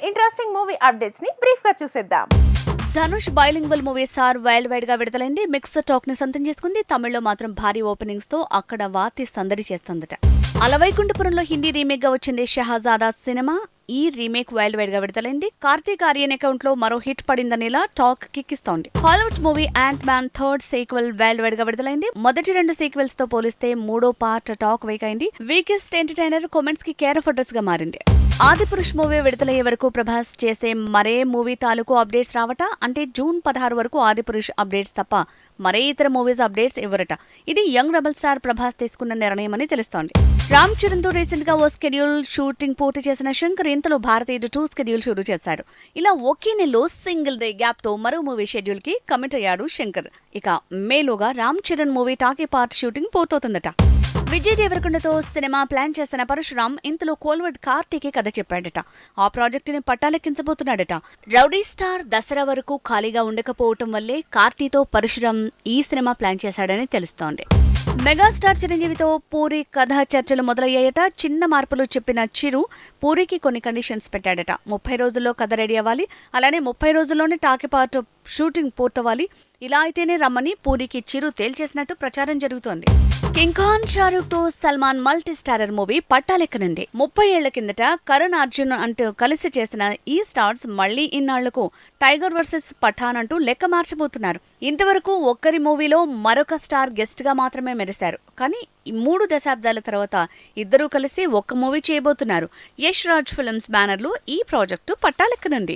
Interesting movie updates ని brief గా చూసేద్దాం. Dhanush bilingual movie sir wild wide గా విడుదలైంది. మిక్స్ టాక్ ని సొంతం చేసుకుంది. తమిళ్లో మాత్రం భారీ ఓపెనింగ్స్ తో అక్కడ వాతి సందడి చేస్తుందట. అలవైకుంఠపురంలో హిందీ రీమేక్ గా వచ్చింది షహజాదా సినిమా. ఈ రీమేక్ వైల్డ్ వైడ్ గా విడుదలైంది. కార్తీక్ ఆర్యన్ అకౌంట్ లో మరో హిట్ పడిందనేలా టాక్ కిక్కిస్తోంది. Hollywood movie ant man third sequel wild wide గా విడుదలైంది. మొదటి 2 సీక్వెల్స్ తో పోలిస్తే మూడో పార్ట్ టాక్ వేక్ అయింది. వీకెస్ట్ ఎంటర్టైనర్ కామెంట్స్ కి కేర్ ఆఫ్ అడ్రస్ గా మారింది. ఆదిపురుష్ మూవీ విడుదలయ్యే వరకు ప్రభాస్ చేసే మరే మూవీ తాలూకు అప్డేట్స్ రావట. అంటే జూన్ 16 వరకు ఆదిపురుష్ అప్డేట్స్ తప్ప మరే ఇతర మూవీస్ అప్డేట్స్ ఇవ్వరట. ఇది యంగ్ రెబల్ స్టార్ ప్రభాస్ తీసుకున్న నిర్ణయమని తెలుస్తోంది. రామ్ చరణ్ తో రీసెంట్ గా ఓ స్కెడ్యూల్ షూటింగ్ పూర్తి చేసిన శంకర్ ఇంతలో భారతీయుడు 2 స్కెడ్యూల్ షురూ చేశాడు. ఇలా ఒకే నెలలో సింగిల్ డే గ్యాప్ తో మరో మూవీ షెడ్యూల్ కి కమిట్ అయ్యాడు శంకర్. ఇక మేలోగా Ram Charan movie talkie part shooting పూర్తవుతుందట. విజయ్ దేవరకొండతో సినిమా ప్లాన్ చేసిన పరశురామ్ ఇంతలో కోల్వర్డ్ కార్తీకి కథ చెప్పాడట. ఆ ప్రాజెక్టుని పట్టాలెక్కించబోతున్నాడట. రౌడీ స్టార్ దసరా వరకు ఖాళీగా ఉండకపోవటం వల్లే కార్తీతో పరశురామ్ ఈ సినిమా ప్లాన్ చేశాడని తెలుస్తోంది. మెగాస్టార్ చిరంజీవితో పూరి కథ చర్చలు మొదలయ్యాయట. చిన్న మార్పులు చెప్పిన చిరు పూరికి కొన్ని కండిషన్స్ పెట్టాడట. 30 రోజుల్లో కథ రెడీ అవ్వాలి, అలానే 30 రోజుల్లోనే టాకీ పార్ట్ షూటింగ్ పూర్తవ్వాలి. ఇలా అయితేనే రమ్మని పూరికి చిరు తేల్చేసినట్టు ప్రచారం జరుగుతోంది. కింగ్ ఖాన్ షారూఖ్ తో సల్మాన్ మల్టీ స్టారర్ మూవీ పట్టాలెక్కనుంది. 30 ఏళ్ల కిందట కరణ్ అర్జున్ అంటూ కలిసి చేసిన ఈ స్టార్స్ మళ్లీ ఇన్నాళ్లకు టైగర్ వర్సెస్ పఠాన్ అంటూ లెక్క మార్చబోతున్నారు. ఇంతవరకు ఒక్కరి మూవీలో మరొక స్టార్ గెస్ట్ గా మాత్రమే మెరిశారు. కానీ 3 దశాబ్దాల తర్వాత ఇద్దరూ కలిసి ఒక్క మూవీ చేయబోతున్నారు. యష్ రాజ్ ఫిల్మ్స్ బ్యానర్ లో ఈ ప్రాజెక్టు పట్టాలెక్కనుంది.